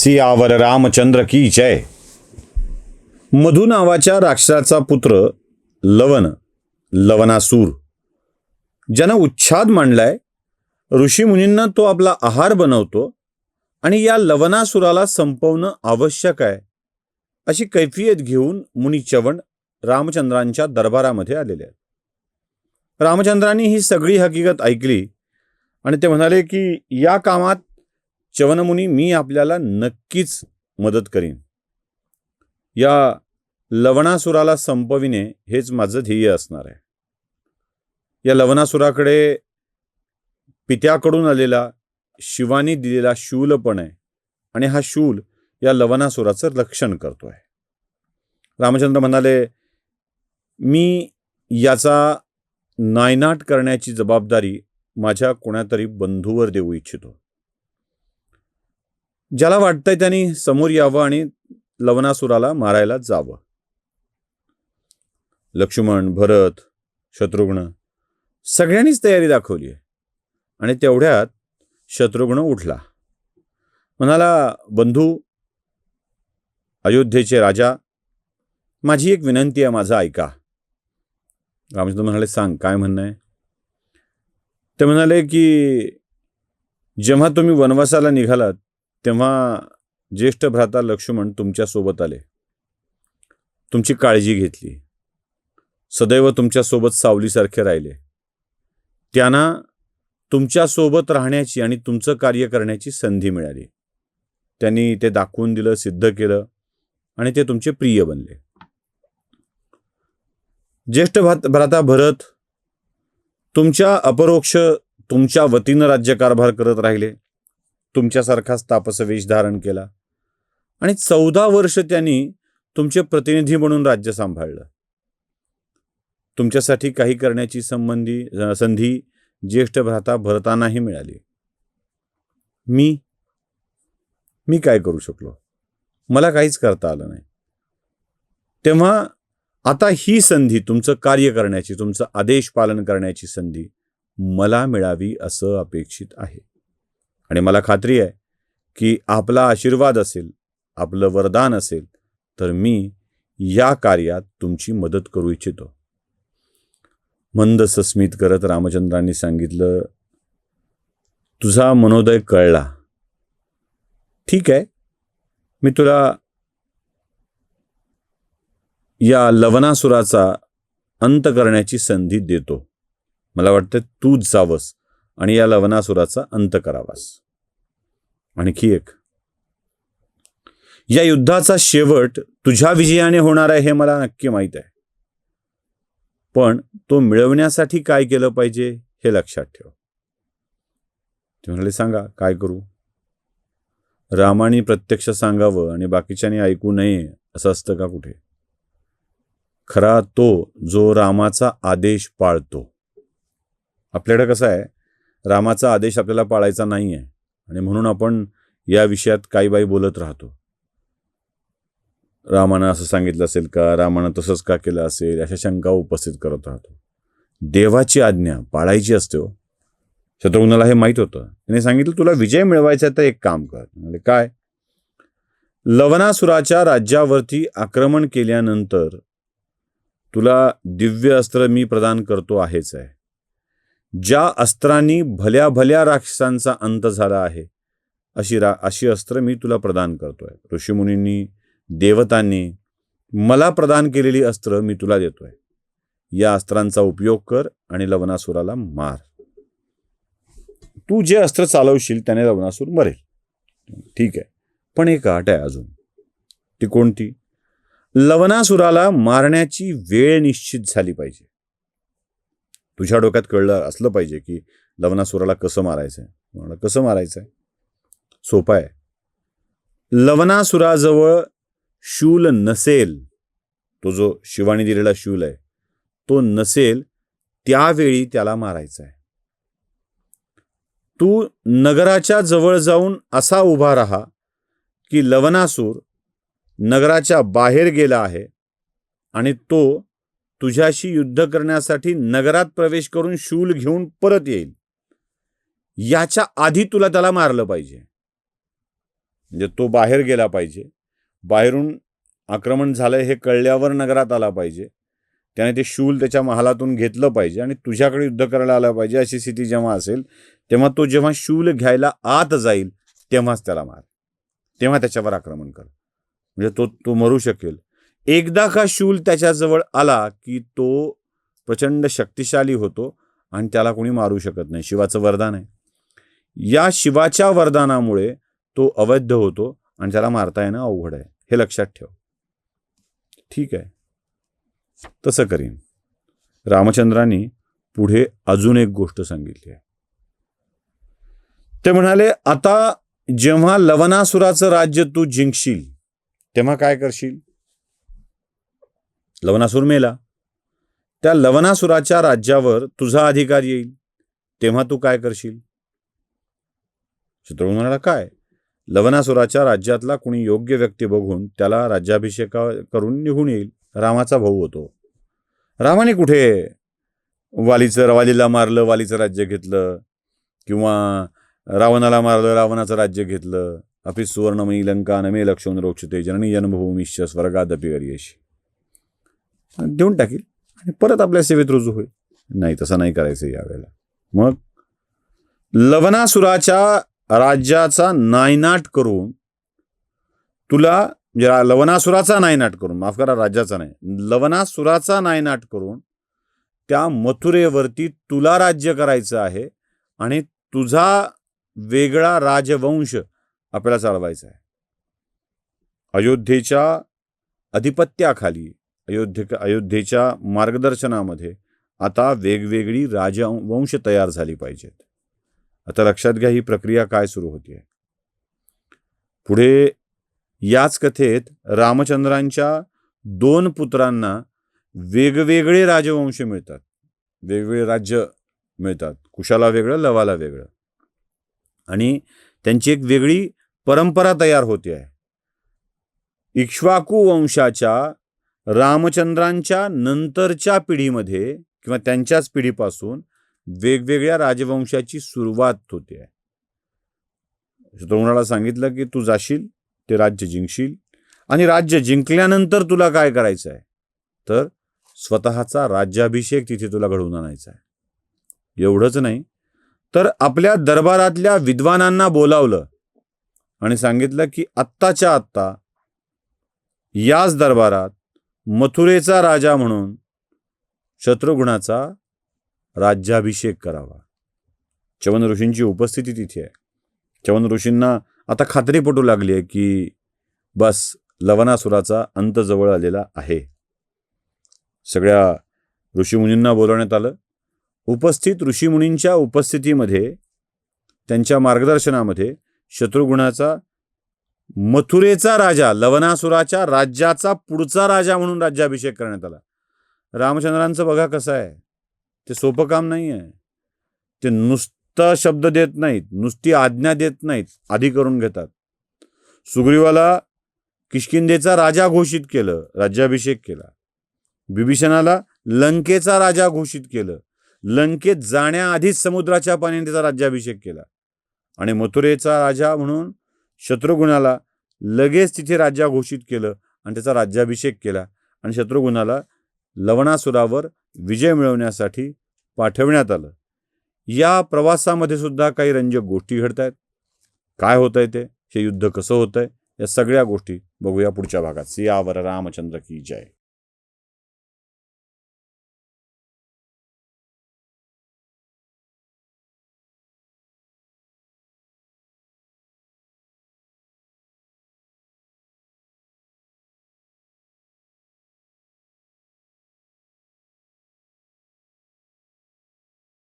सियावर रामचंद्र की जय. मधु नावाच्या राक्षसाचा पुत्र लवनासूर ज्यानं उच्छाद मांडलाय, ऋषीमुनींना तो आपला आहार बनवतो आणि या लवनासुराला संपवणं आवश्यक आहे अशी कैफियत घेऊन मुनी च्यवन रामचंद्रांच्या दरबारामध्ये आलेले आहेत. रामचंद्रांनी ही सगळी हकीकत ऐकली आणि ते म्हणाले की या कामात च्यवनमुनी मी आपल्याला नक्कीच मदत करीन. या लवणासुराला संपविणे हेच माझं ध्येय असणार आहे. या लवणासुराकडे पित्याकडून आलेला शिवानी दिलेला शूल पण आहे आणि हा शूल या लवणासुराचं रक्षण करतोय. रामचंद्र म्हणाले, मी याचा नायनाट करण्याची जबाबदारी माझ्या कोणातरी बंधूवर देऊ इच्छितो. ज्याला वाटतंय त्यांनी समोर यावं आणि लवणासुराला मारायला जावं. लक्ष्मण, भरत, शत्रुघ्न सगळ्यांनीच तयारी दाखवली आहे आणि तेवढ्यात शत्रुघ्न उठला. म्हणाला, बंधू, अयोध्येचे राजा, माझी एक विनंती आहे, माझं ऐका. रामचंद्र म्हणाले, सांग, काय म्हणणं आहे? ते म्हणाले की जेव्हा तुम्ही वनवासाला निघालात तेव्हा ज्येष्ठ भ्राता लक्ष्मण तुमच्या सोबत आले, तुमची काळजी घेतली, सदैव तुमच्या सोबत सावलीसारखे राहिले. त्यांना तुमच्या सोबत राहण्याची आणि तुमचं कार्य करण्याची संधी मिळाली. त्यांनी ते दाखवून दिलं, सिद्ध केलं आणि ते तुमचे प्रिय बनले. ज्येष्ठ भ्राता भरत तुमच्या अपरोक्ष तुमच्या वतीनं राज्यकारभार करत राहिले, तुमच्यासारखाच तापसवेश धारण केला आणि 14 वर्ष त्यांनी तुमचे प्रतिनिधी म्हणून राज्य सांभाळलं. तुमच्यासाठी काही करण्याची संधी ज्येष्ठ भ्राता भरतांनाही मिळाली. मी काय करू शकलो? मला काहीच करता आलं नाही. तेव्हा आता ही संधी, तुमचं कार्य करण्याची, तुमचं आदेश पालन करण्याची संधी मला मिळावी असं अपेक्षित आहे. आणि मला खात्री आहे की आपला आशीर्वाद असेल, आपलं वरदान असेल तर मी या कार्यात तुमची मदत करू इच्छितो. मंद सस्मित करत रामचंद्रांनी सांगितलं, तुझा मनोदय कळला. ठीक आहे, मी तुला या लवणासुराचा अंत करण्याची संधी देतो. मला वाटतं तूच जावस आणि या लवणासुराचा अंत करावास. आणखी एक, या युद्धाचा शेवट तुझ्या विजयाने होणार आहे हे मला नक्की माहीत आहे, पण तो मिळवण्यासाठी काय केलं पाहिजे हे लक्षात ठेव. ते म्हणाले, सांगा, काय करू? रामाने प्रत्यक्ष सांगावं आणि बाकीच्यांनी ऐकू नये असं असतं का कुठे? खरा तो जो रामाचा आदेश पाळतो. आपल्याकडे कसं आहे, रामाचा आदेश आपल्याला पाळायचा नाही आहे आणि म्हणून आपण या विषयात काही बाई बोलत राहतो. रामानं असं सांगितलं असेल का, रामानं तसंच का केलं असेल, अशा शंका उपस्थित करत राहतो. देवाची आज्ञा पाळायची असते हो. शत्रुघ्नाला हे माहीत होतं. त्याने सांगितलं, तुला विजय मिळवायचा तर एक काम कर. म्हणजे काय? लवणासुराच्या राज्यावरती आक्रमण केल्यानंतर तुला दिव्य अस्त्र मी प्रदान करतो आहेच आहे. ज्या अस्त्रांनी भल्या भल्या राक्षसांचा अंत झाला आहे अशी अस्त्र मी तुला प्रदान करतोय. ऋषीमुनींनी, देवतांनी मला प्रदान केलेली अस्त्र मी तुला देतोय. या अस्त्रांचा उपयोग कर आणि लवणासुराला मार. तू जे अस्त्र चालवशील त्याने लवणासूर मरेल. ठीक आहे, पण एक अट आहे अजून. ती कोणती? लवणासुराला मारण्याची वेळ निश्चित झाली पाहिजे. तुझ्या डोक्यात कळलं असलं पाहिजे की लवणासुराला कसं मारायचंय. मला कसं मारायचंय? सोपं आहे. लवणासुराजवळ शूल नसेल, तो जो शिवानी दिलेला शूल आहे तो नसेल, त्यावेळी त्याला मारायचं आहे. तू नगराच्या जवळ जाऊन असा उभा राहा की लवणासूर नगराच्या बाहेर गेला आहे आणि तो तुझ्याशी युद्ध करण्यासाठी नगरात प्रवेश करून शूल घेऊन परत येईल. याच्या आधी तुला त्याला मारलं पाहिजे. म्हणजे तो बाहेर गेला पाहिजे. बाहेरून आक्रमण झालंय हे कळल्यावर नगरात आला पाहिजे. त्याने ते शूल त्याच्या महालातून घेतलं पाहिजे आणि तुझ्याकडे युद्ध करायला आलं पाहिजे. अशी स्थिती जेव्हा असेल तेव्हा तो जेव्हा शूल घ्यायला आत जाईल तेव्हाच त्याला मार. तेव्हा त्याच्यावर आक्रमण कर. म्हणजे तो मरू शकेल. एकदा का शूल त्याच्याजवळ आला की तो प्रचंड शक्तिशाली होतो आणि त्याला कोणी मारू शकत नाही. शिवाचं वरदान आहे. या शिवाच्या वरदानामुळे तो अवैध होतो आणि त्याला मारता येणं अवघड आहे. हे लक्षात ठेव. ठीक आहे, तसं करीन. रामचंद्रांनी पुढे अजून एक गोष्ट सांगितली आहे. ते म्हणाले, आता जेव्हा लवणासुराचं राज्य तू जिंकशील तेव्हा काय करशील? लवणासूर मेला. त्या लवणासुराच्या राज्यावर तुझा अधिकार येईल तेव्हा तू काय करशील? शत्रुघ्न म्हणाला, काय? लवणासुराच्या राज्यातला कुणी योग्य व्यक्ती बघून त्याला राज्याभिषेक करून निघून येईल. रामाचा भाऊ होतो. रामाने कुठे वालीला मारलं, वालीचं राज्य घेतलं, किंवा रावणाला मारलं, रावणाचं राज्य घेतलं. अपि सुवर्णमयी लंका नमे लक्ष्मण रोक्षते जननी जन्मभूमीश्च स्वर्गादपि गरीयसी. देऊन टाकील आणि परत आपल्या सेवेत रुजू होईल. नाही, तसं नाही करायचं यावेळेला. मग लवणासुराच्या राज्याचा नायनाट करून तुला, म्हणजे लवणासुराचा नायनाट करून, माफ करा, राज्याचा नाही, लवणासुराचा नायनाट करून त्या मथुरेवरती तुला राज्य करायचं आहे आणि तुझा वेगळा राजवंश आपल्याला चालवायचा आहे. अयोध्येच्या अधिपत्याखाली, अयोध्येच्या मार्गदर्शनामध्ये आता वेगवेगळी राजवंश तयार झाली पाहिजेत. आता लक्षात घ्या ही प्रक्रिया काय सुरू होती आहे. पुढे याच कथेत रामचंद्रांच्या 2 पुत्रांना वेगवेगळे राजवंश मिळतात, वेगवेगळे राज्य मिळतात. कुशाला वेगळं, लवाला वेगळं, आणि त्यांची एक वेगळी परंपरा तयार होते आहे. इक्ष्वाकू वंशाच्या रामचंद्रांच्या नंतरच्या पिढीमध्ये किंवा त्यांच्याच पिढीपासून वेगवेगळ्या राजवंशाची सुरुवात होते आहे. शत्रुघ्नाला सांगितलं की तू जाशील, ते राज्य जिंकशील, आणि राज्य जिंकल्यानंतर तुला काय करायचं आहे तर स्वतःचा राज्याभिषेक तिथे तुला घडवून आणायचा आहे. एवढंच नाही तर आपल्या दरबारातल्या विद्वानांना बोलावलं आणि सांगितलं की आत्ताच्या आत्ता याच दरबारात मथुरेचा राजा म्हणून शत्रुघ्नाचा राज्याभिषेक करावा. च्यवन ऋषींची उपस्थिती तिथे आहे. च्यवन ऋषींना आता खात्री पटू लागली आहे की बस लवणासुराचा अंत जवळ आलेला आहे. सगळ्या ऋषीमुनींना बोलवण्यात आलं. उपस्थित ऋषीमुनींच्या उपस्थितीमध्ये, त्यांच्या मार्गदर्शनामध्ये शत्रुघ्नाचा मथुरेचा राजा, लवणासुराच्या राज्याचा पुढचा राजा म्हणून राज्याभिषेक करण्यात आला. रामचंद्रांचं बघा कसं आहे, ते सोपं काम नाही आहे. ते नुसतं शब्द देत नाहीत, नुसती आज्ञा देत नाहीत, आधी करून घेतात. सुग्रीवाला किष्किंधेचा राजा घोषित केलं, राज्याभिषेक केला. बिभीषणाला लंकेचा राजा घोषित केलं, लंकेत जाण्याआधीच समुद्राच्या पाण्याने त्याचा राज्याभिषेक केला. आणि मथुरेचा राजा म्हणून शत्रुघ्नाला लगेच तिथे राज्य घोषित केलं आणि त्याचा राज्याभिषेक केला. आणि शत्रुघ्नाला लवणासुरावर विजय मिळवण्यासाठी पाठवण्यात आलं. या प्रवासामध्ये सुद्धा काही रंजक गोष्टी घडत आहेत. काय होत आहे ते, हे युद्ध कसं होत आहे, या सगळ्या गोष्टी बघूया पुढच्या भागात. सियावर रामचंद्र की जय.